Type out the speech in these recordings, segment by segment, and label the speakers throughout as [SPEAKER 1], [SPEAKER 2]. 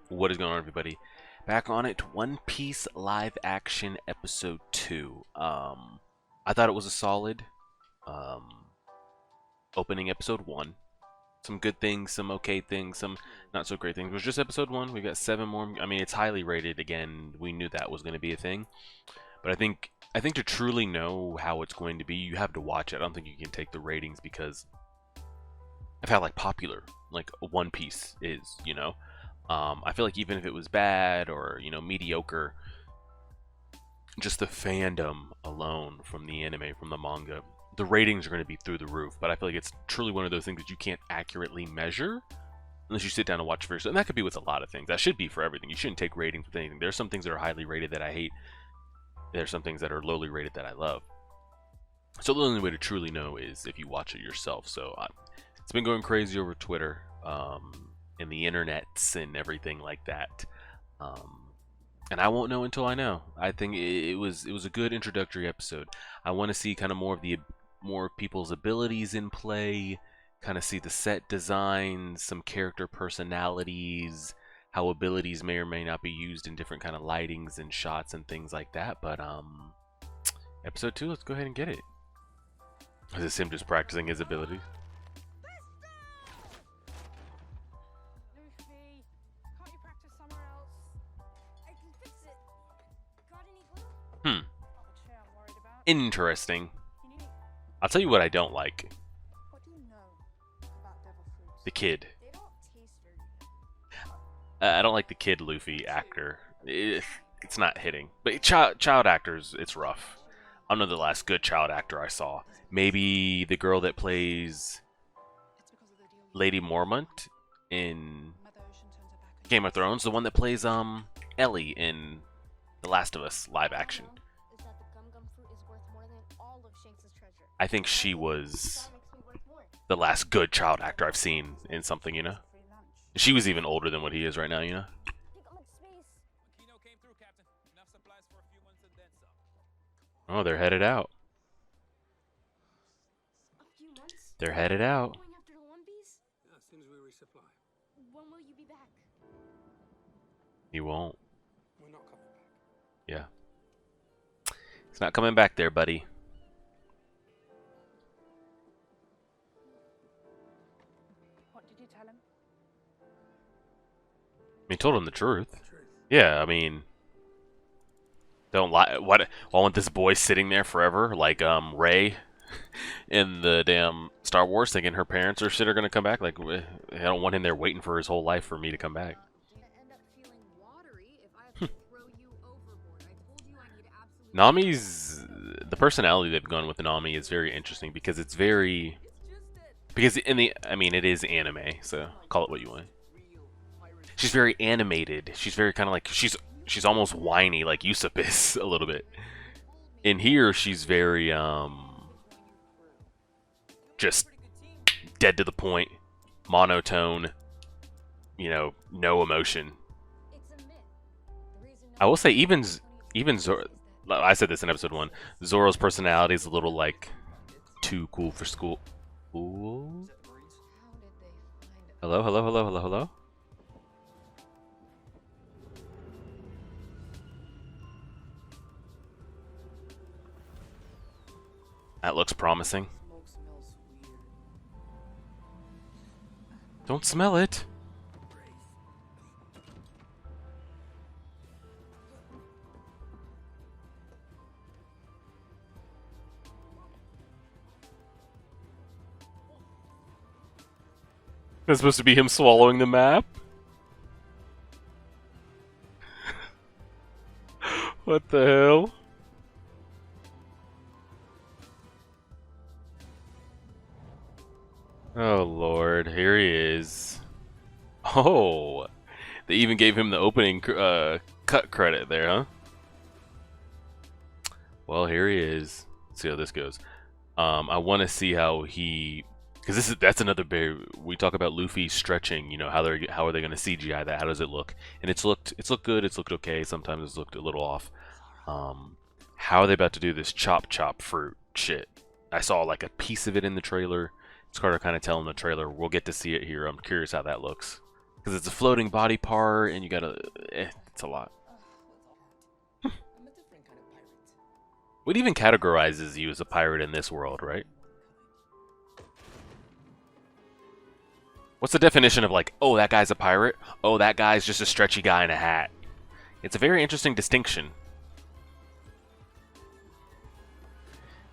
[SPEAKER 1] What is going on, everybody? Back on it, One Piece live action episode 2. I thought it was a solid um, opening episode 1. Some good things, some okay things, some not so great things. It was just episode 1. We've got 7 more. I mean, it's highly rated. Again, we knew that was going to be a thing. But I think to truly know how it's going to be, you have to watch it. I don't think you can take the ratings because of how popular One Piece is. I feel like even if it was bad or mediocre, just the fandom alone from the anime, from the manga, the ratings are going to be through the roof. But I feel like it's truly one of those things that you can't accurately measure unless you sit down and watch first. And that could be with a lot of things. That should be for everything. You shouldn't take ratings with anything. There's some things that are highly rated that I hate. There's some things that are lowly rated that I love. So the only way to truly know is if you watch it yourself. So it's been going crazy over Twitter. And the internets and everything like that. And I won't know until I know. I think it was a good introductory episode. I want to see kind of more people's abilities in play, kind of see the set designs, some character personalities, how abilities may or may not be used in different kind of lightings and shots and things like that. But episode 2, let's go ahead and get it. Is this him just practicing his abilities? Interesting. I'll tell you what I don't like. The kid. I don't like the kid Luffy actor. It's not hitting. But child actors, it's rough. I don't know the last good child actor I saw. Maybe the girl that plays Lady Mormont in Game of Thrones, the one that plays Ellie in The Last of Us live action. I think she was the last good child actor I've seen in something. She was even older than what he is right now. Oh, they're headed out. They're headed out. He won't. Yeah. He's not coming back there, buddy. I mean, told him the truth. Yeah, I mean, don't lie. What? I want this boy sitting there forever, like Rey in the damn Star Wars, thinking her parents or shit are gonna come back. Like, I don't want him there waiting for his whole life for me to come back. Nami's the personality they've gone with Nami is very interesting because it is anime, so call it what you want. She's very animated. She's very kind of like she's almost whiny, like Usopp a little bit. In here, she's very just dead to the point, monotone. No emotion. I will say even Zoro. I said this in episode 1. Zoro's personality is a little too cool for school. Ooh. Hello, hello, hello, hello, hello. That looks promising. Don't smell it. That's supposed to be him swallowing the map? What the hell? Oh lord, here he is. Oh, they even gave him the opening cut credit there, huh? Well, here he is. Let's see how this goes. I want to see how he, because that's another big. We talk about Luffy stretching. How are they going to CGI that? How does it look? And it's looked good. It's looked okay. Sometimes it's looked a little off. How are they about to do this chop fruit shit? I saw a piece of it in the trailer. It's hard to kind of tell in the trailer. We'll get to see it here. I'm curious how that looks. Because it's a floating body part, and you gotta... it's a lot. What even categorizes you as a pirate in this world, right? What's the definition of like, oh, that guy's a pirate? Oh, that guy's just a stretchy guy in a hat. It's a very interesting distinction.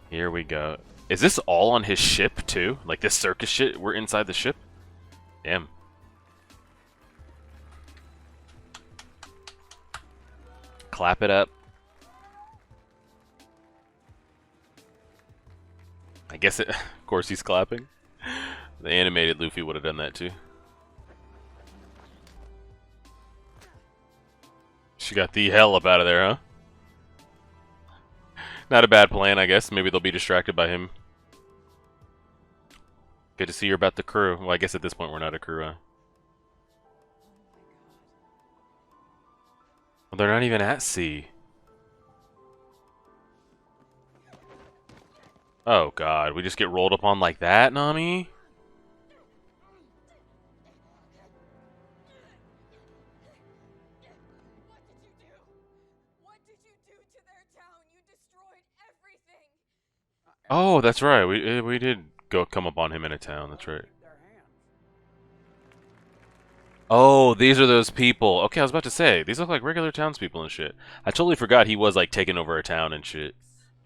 [SPEAKER 1] Here we go. Is this all on his ship, too? Like this circus shit? We're inside the ship? Damn. Clap it up. I guess it... Of course he's clapping. The animated Luffy would have done that, too. She got the hell up out of there, huh? Not a bad plan, I guess. Maybe they'll be distracted by him. Good to see you're about the crew. Well, I guess at this point we're not a crew, huh? Well, they're not even at sea. Oh, God. We just get rolled upon like that, Nami? Oh, that's right. We did come upon him in a town. That's right. Oh, these are those people. Okay, I was about to say these look like regular townspeople and shit. I totally forgot he was like taking over a town and shit.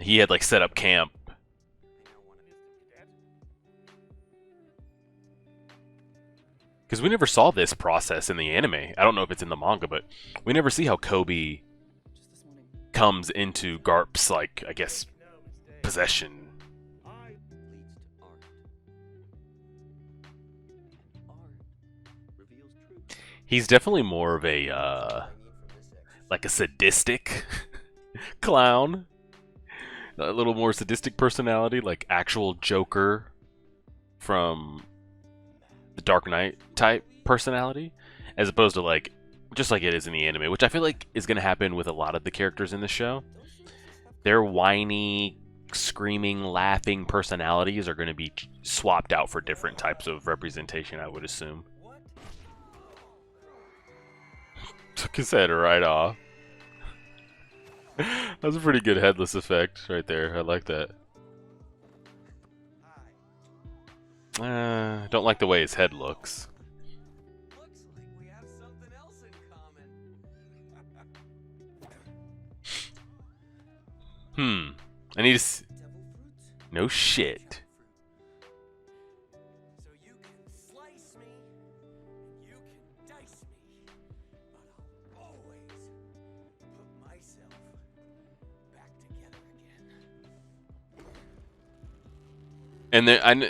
[SPEAKER 1] He had like set up camp. Because we never saw this process in the anime. I don't know if it's in the manga, but we never see how Koby comes into Garp's like I guess possession. He's definitely more of a, like a sadistic clown. A little more sadistic personality, like actual Joker from the Dark Knight type personality, as opposed to like, just like it is in the anime, which I feel like is going to happen with a lot of the characters in the show. Their whiny, screaming, laughing personalities are going to be swapped out for different types of representation, I would assume. Took his head right off. That was a pretty good headless effect right there. I like that. Don't like the way his head looks.
[SPEAKER 2] Looks like we have something else in common.
[SPEAKER 1] I need to. No shit.
[SPEAKER 2] So you can slice me, you can dice me, but I'll always put myself back together again.
[SPEAKER 1] And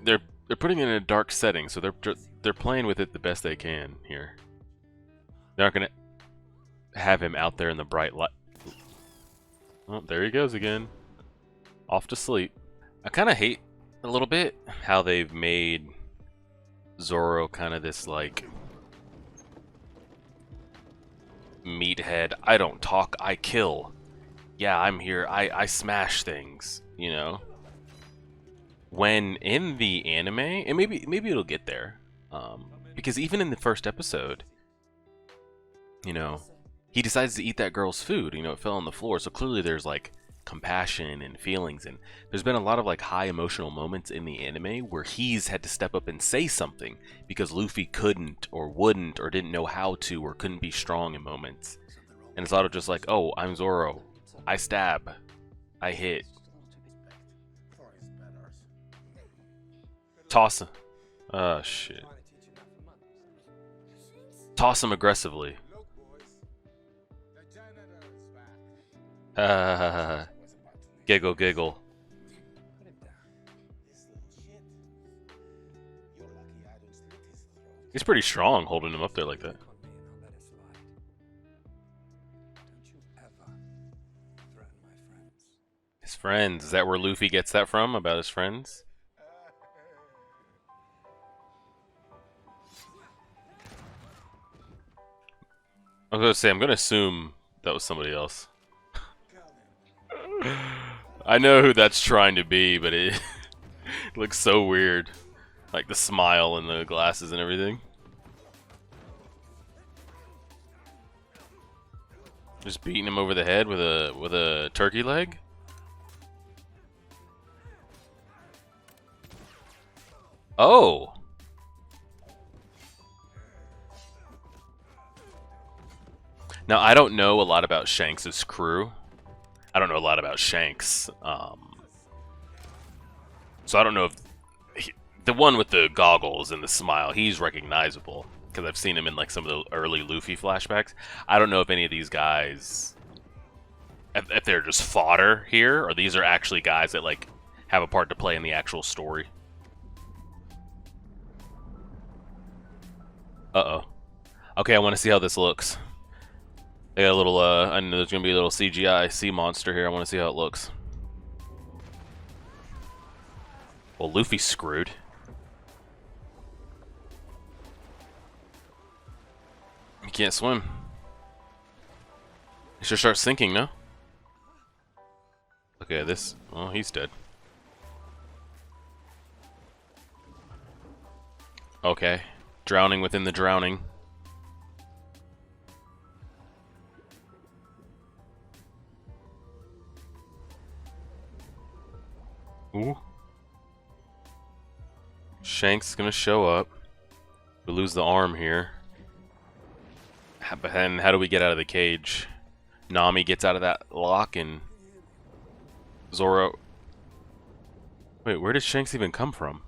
[SPEAKER 1] they're putting it in a dark setting, so they're playing with it the best they can here. They're not gonna have him out there in the bright light. Oh, there he goes again. Off to sleep. I kind of hate a little bit how they've made Zoro kind of this like meathead. I don't talk, I kill. Yeah, I'm here. I smash things, you know. When in the anime, and maybe it'll get there, because even in the first episode, you know, he decides to eat that girl's food. You know, it fell on the floor, so clearly there's like compassion and feelings, and there's been a lot of like high emotional moments in the anime where he's had to step up and say something because Luffy couldn't or wouldn't or didn't know how to or couldn't be strong in moments. And it's a lot of just like, oh, I'm Zoro, I stab, I hit. Toss him. Oh, shit. Toss him aggressively. Giggle, giggle. He's pretty strong holding him up there like that. His friends. Is that where Luffy gets that from? About his friends? I was gonna say, I'm gonna assume that was somebody else. I know who that's trying to be, but it looks so weird. Like the smile and the glasses and everything. Just beating him over the head with a turkey leg? Oh! Now, I don't know a lot about Shanks' crew. I don't know a lot about Shanks. So I don't know if... the one with the goggles and the smile, he's recognizable. Because I've seen him in like some of the early Luffy flashbacks. I don't know if any of these guys... if they're just fodder here, or these are actually guys that like have a part to play in the actual story. Uh-oh. Okay, I want to see how this looks. They got a little, I know there's going to be a little CGI sea monster here. I want to see how it looks. Well, Luffy's screwed. He can't swim. He should start sinking, no? Okay, this... well, he's dead. Okay. Drowning within the drowning. Ooh. Shanks is gonna show up. We lose the arm here. But then, how do we get out of the cage? Nami gets out of that lock and... Zoro... Wait, where did Shanks even come from?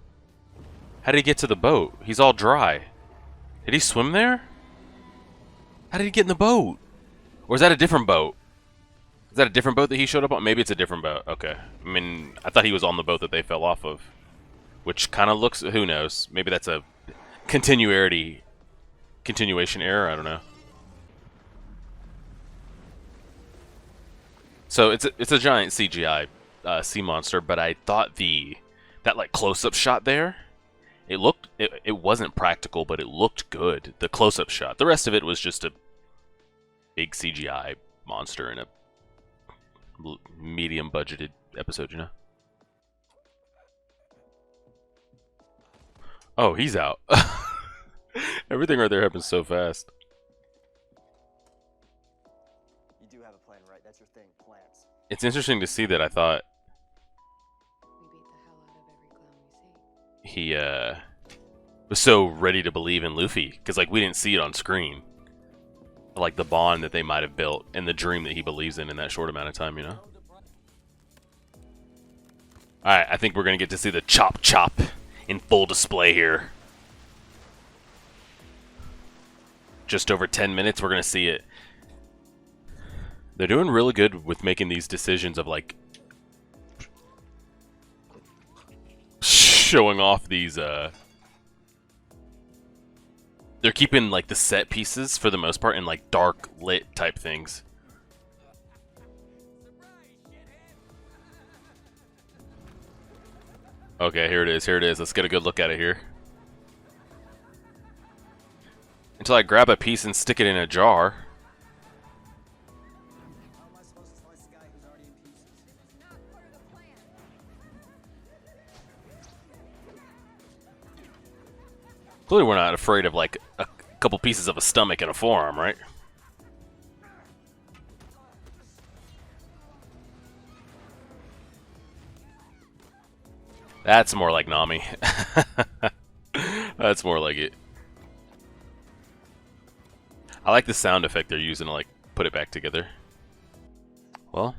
[SPEAKER 1] How did he get to the boat? He's all dry. Did he swim there? How did he get in the boat? Or is that a different boat? Is that a different boat that he showed up on? Maybe it's a different boat. Okay. I mean, I thought he was on the boat that they fell off of. Which kind of looks... who knows? Maybe that's a continuation error. I don't know. So it's a giant CGI sea monster, but I thought that like close-up shot there, it wasn't practical, but it looked good. The close-up shot. The rest of it was just a big CGI monster in a medium-budgeted episode, you know. Oh, he's out. Everything right there happens so fast.
[SPEAKER 3] You do have a plan, right? That's your thing, plans.
[SPEAKER 1] It's interesting to see that. I thought
[SPEAKER 4] We beat the hell out of every clown we see.
[SPEAKER 1] he was so ready to believe in Luffy, because like we didn't see it on screen. Like the bond that they might have built and the dream that he believes in that short amount of time, you know? Alright, I think we're going to get to see the Chop Chop in full display here. Just over 10 minutes, we're going to see it. They're doing really good with making these decisions of like showing off these they're keeping like the set pieces for the most part in like dark lit type things. Okay, here it is. Here it is. Let's get a good look at it here. Until I grab a piece and stick it in a jar.
[SPEAKER 3] How am I supposed to slice a guy who's already in pieces?
[SPEAKER 4] It's not part of the plan.
[SPEAKER 1] Clearly we're not afraid of like a couple pieces of a stomach and a forearm, right? That's more like Nami. That's more like it. I like the sound effect they're using to like put it back together. Well,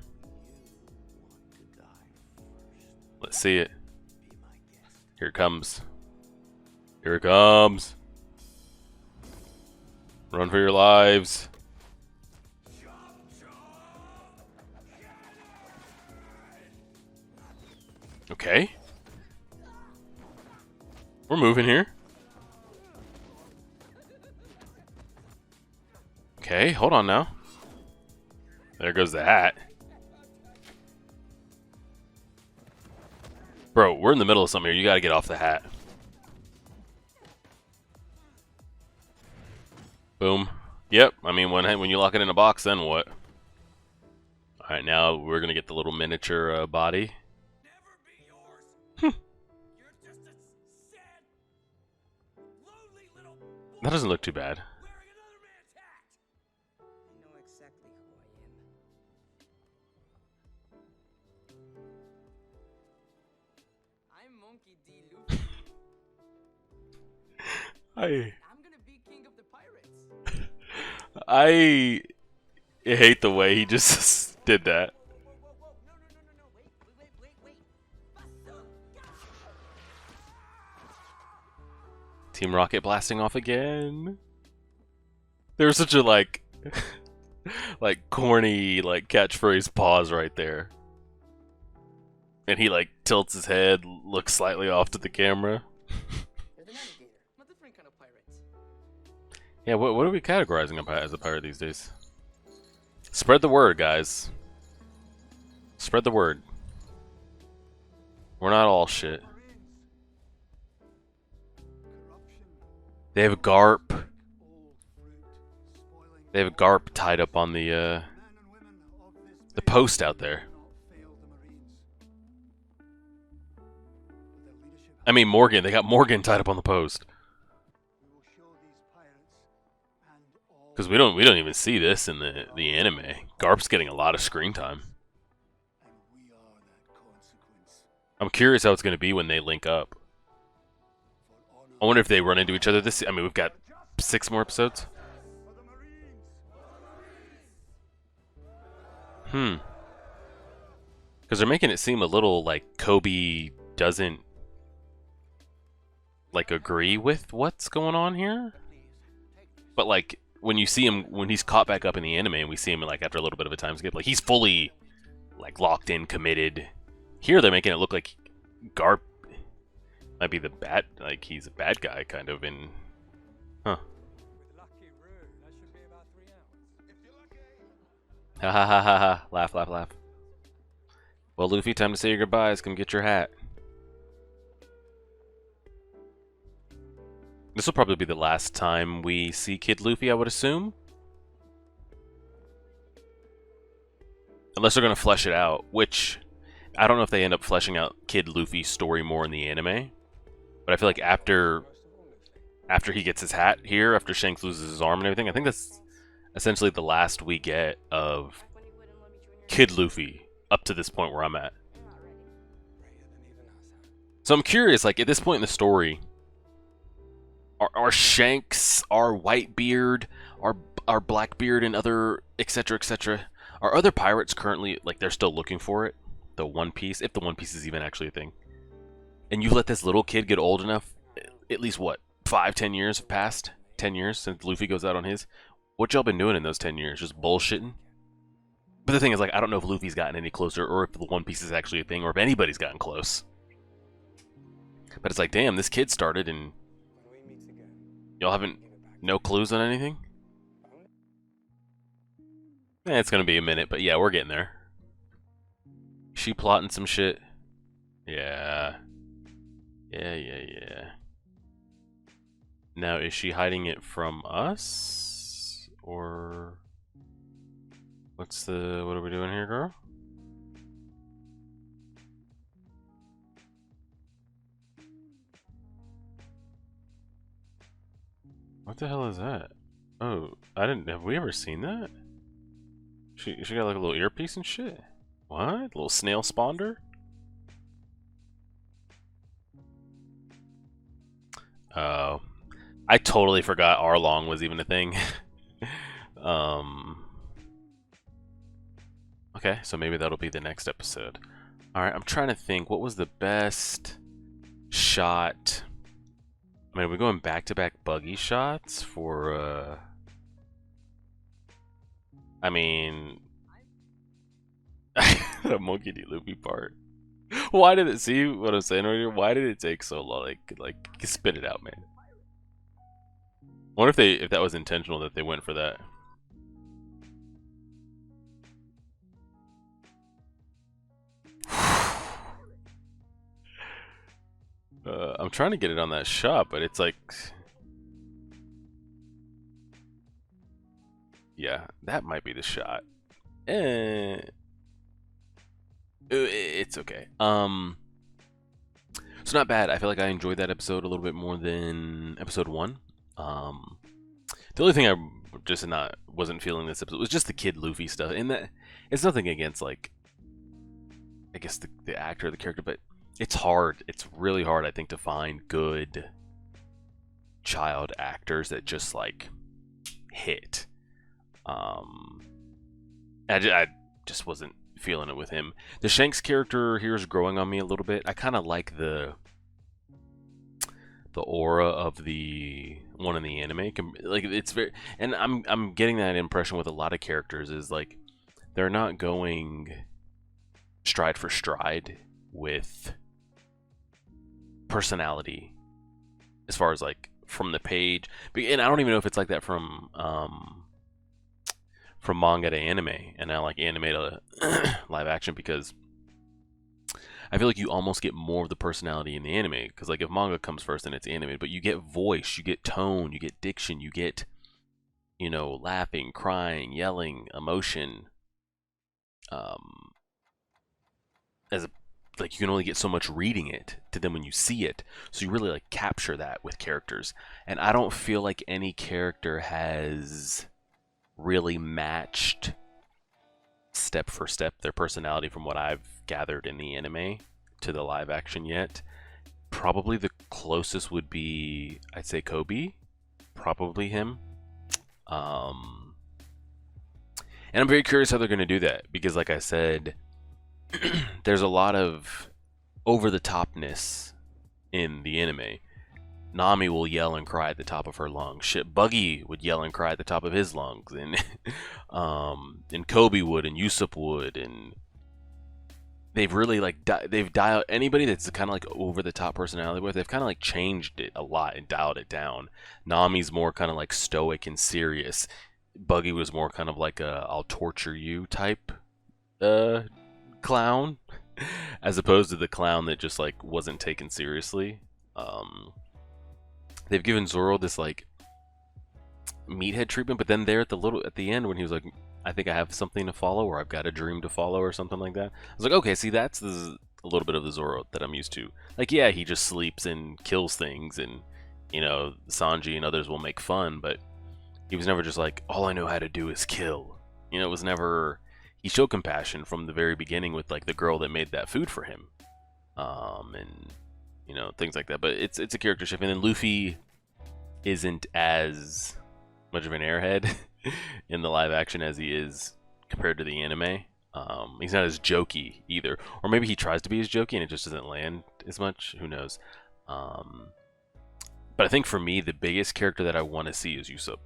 [SPEAKER 1] let's see it. Here it comes. Here it comes. Run for your lives. Okay. We're moving here. Okay, hold on now. There goes the hat. Bro, we're in the middle of something here. You gotta get off the hat. Boom. Yep, I mean, when you lock it in a box, then what? Alright, now we're gonna get the little miniature body.
[SPEAKER 2] Never be yours. You're just a sad, lonely little boy
[SPEAKER 1] That doesn't look too bad.
[SPEAKER 2] wearing another man's hat.
[SPEAKER 3] You know exactly who
[SPEAKER 1] I
[SPEAKER 2] I'm gonna be king of the pirates.
[SPEAKER 1] I hate the way he just did that.
[SPEAKER 2] Whoa, whoa, whoa, no, no, no, no, no, wait.
[SPEAKER 1] Team Rocket blasting off again. There's such a like corny like catchphrase pause right there. And he like tilts his head, looks slightly off to the camera.
[SPEAKER 2] You're the navigator. I'm a different kind of pirate.
[SPEAKER 1] Yeah, what are we categorizing as a pirate these days? Spread the word, guys. Spread the word. We're not all shit. They have a Garp. They have a Garp tied up on the post out there. I mean Morgan. They got Morgan tied up on the post. Because we don't even see this in the anime. Garp's getting a lot of screen time. I'm curious how it's going to be when they link up. I wonder if they run into each other this. I mean, we've got 6 more episodes. Because they're making it seem a little like Kobe doesn't like agree with what's going on here. But like when you see him when he's caught back up in the anime and we see him like after a little bit of a time skip, like he's fully like locked in, committed. Here they're making it look like Garp might be the bad, like he's a bad guy kind of in, huh?
[SPEAKER 2] With lucky Roo, that should be about 3 hours. If you're lucky.
[SPEAKER 1] Ha ha ha ha ha! Laugh, laugh, laugh. Well, Luffy, time to say your goodbyes. Come get your hat. This will probably be the last time we see Kid Luffy, I would assume. Unless they're going to flesh it out, which I don't know if they end up fleshing out Kid Luffy's story more in the anime. But I feel like after he gets his hat here, after Shanks loses his arm and everything, I think that's essentially the last we get of Kid Luffy up to this point where I'm at. So I'm curious, like at this point in the story, are Shanks, our Whitebeard, our Blackbeard, and other etc. Are other pirates currently like they're still looking for it? The One Piece, if the One Piece is even actually a thing. And you let this little kid get old enough, at least what, 5-10 years have passed? 10 years since Luffy goes out on his? What y'all been doing in those 10 years? Just bullshitting? But the thing is, like, I don't know if Luffy's gotten any closer, or if the One Piece is actually a thing, or if anybody's gotten close. But it's like, damn, this kid started and y'all haven't, no clues on anything? It's gonna be a minute, but yeah, we're getting there. She plotting some shit. Yeah. Yeah. Now, is she hiding it from us? Or... what are we doing here, girl? What the hell is that? Oh, have we ever seen that? She got like a little earpiece and shit? What? A little snail spawner? Oh. I totally forgot Arlong was even a thing. Okay, so maybe that'll be the next episode. Alright, I'm trying to think. What was the best shot? I mean, are we going back-to-back buggy shots for, I mean... the Monkey D. Luffy part. Why did it... see what I'm saying right here? Why did it take so long? Like spit it out, man. I wonder if that was intentional that they went for that. I'm trying to get it on that shot, but it's like... yeah, that might be the shot. It's okay. It's not bad. I feel like I enjoyed that episode a little bit more than episode 1. The only thing I just wasn't feeling this episode was just the Kid Luffy stuff, and that it's nothing against like I guess the actor or the character, but it's hard. It's really hard, I think, to find good child actors that just like hit. I just wasn't feeling it with him. The Shanks character here is growing on me a little bit. I kind of like the aura of the one in the anime. Like it's very, and I'm getting that impression with a lot of characters is like they're not going stride for stride with personality as far as like from the page, and I don't even know if it's like that from manga to anime, and now like anime to live action, because I feel like you almost get more of the personality in the anime, because like if manga comes first then it's animated, but you get voice, you get tone, you get diction, you get, you know, laughing, crying, yelling, emotion, as a, like you can only get so much reading it to them when you see it, so you really like capture that with characters, and I don't feel like any character has really matched step for step their personality from what I've gathered in the anime to the live action yet. Probably the closest would be, I'd say, Kobe, probably him. And I'm very curious how they're going to do that, because like I said, there's a lot of over the topness in the anime. Nami will yell and cry at the top of her lungs. Shit, Buggy would yell and cry at the top of his lungs, and Kobe would, and Usopp would, and they've really like they've dialed anybody that's kind of like over the top personality with. They've kind of like changed it a lot and dialed it down. Nami's more kind of like stoic and serious. Buggy was more kind of like a "I'll torture you" type clown, as opposed to the clown that just like wasn't taken seriously. They've given Zoro this like meathead treatment, but then there at the end when he was like, I think I have something to follow, or I've got a dream to follow, or something like that. I was like, okay, see, that's a little bit of the Zoro that I'm used to. Like, yeah, he just sleeps and kills things, and you know, Sanji and others will make fun, but he was never just like, all I know how to do is kill. You know, it was never. He showed compassion from the very beginning with like the girl that made that food for him, and you know, things like that. But it's a character shift, and then Luffy isn't as much of an airhead in the live action as he is compared to the anime. He's not as jokey either, or maybe he tries to be as jokey and it just doesn't land as much. Who knows? But I think for me, the biggest character that I want to see is Usopp.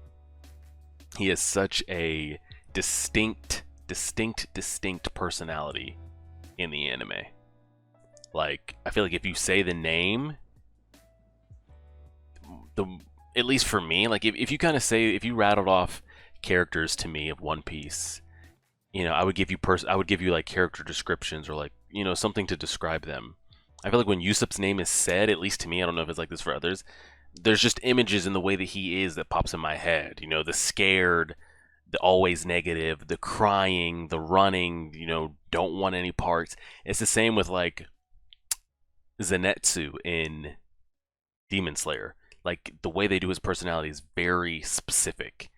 [SPEAKER 1] He has such a distinct personality in the anime. Like, I feel like if you say the name, at least for me, like if you kind of say, if you rattled off characters to me of One Piece, you know, I would give you like character descriptions, or like, you know, something to describe them. I feel like when Usopp's name is said, at least to me, I don't know if it's like this for others, there's just images in the way that he is that pops in my head. You know, the scared, the always negative, the crying, the running, you know, don't want any parts. It's the same with like Zenitsu in Demon Slayer. Like, the way they do his personality is very specific,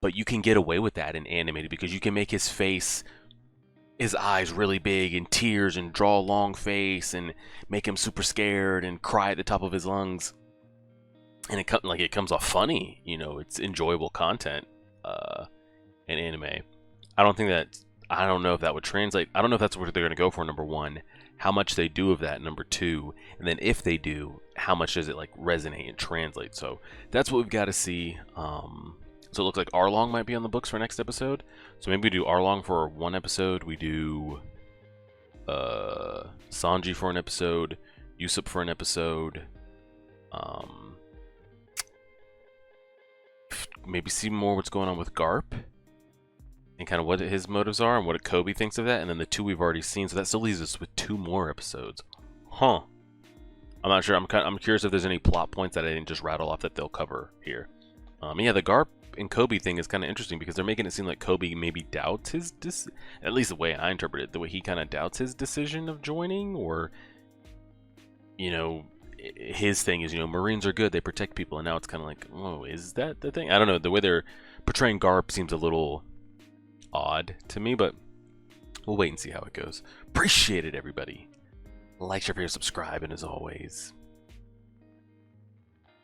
[SPEAKER 1] but you can get away with that in animated, because you can make his face, his eyes really big and tears, and draw a long face and make him super scared and cry at the top of his lungs, and it comes off funny. You know, it's enjoyable content in anime. I don't know if that would translate. I don't know if that's what they're going to go for, number one, how much they do of that, number two, and then if they do, how much does it like resonate and translate. So that's what we've got to see. So it looks like Arlong might be on the books for next episode, so maybe we do Arlong for one episode, we do Sanji for an episode, Usopp for an episode, maybe see more what's going on with Garp and kind of what his motives are and what Kobe thinks of that, and then the two we've already seen, so that still leaves us with 2 more episodes. Huh. I'm not sure. I'm curious if there's any plot points that I didn't just rattle off that they'll cover here. Yeah, the Garp and Kobe thing is kind of interesting, because they're making it seem like Kobe maybe doubts his at least the way I interpret it, the way he kind of doubts his decision of joining, or, you know, his thing is, you know, Marines are good, they protect people, and now it's kind of like, oh, is that the thing? I don't know. The way they're portraying Garp seems a little odd to me, but we'll wait and see how it goes. Appreciate it, everybody. Like, share, subscribe, and as always,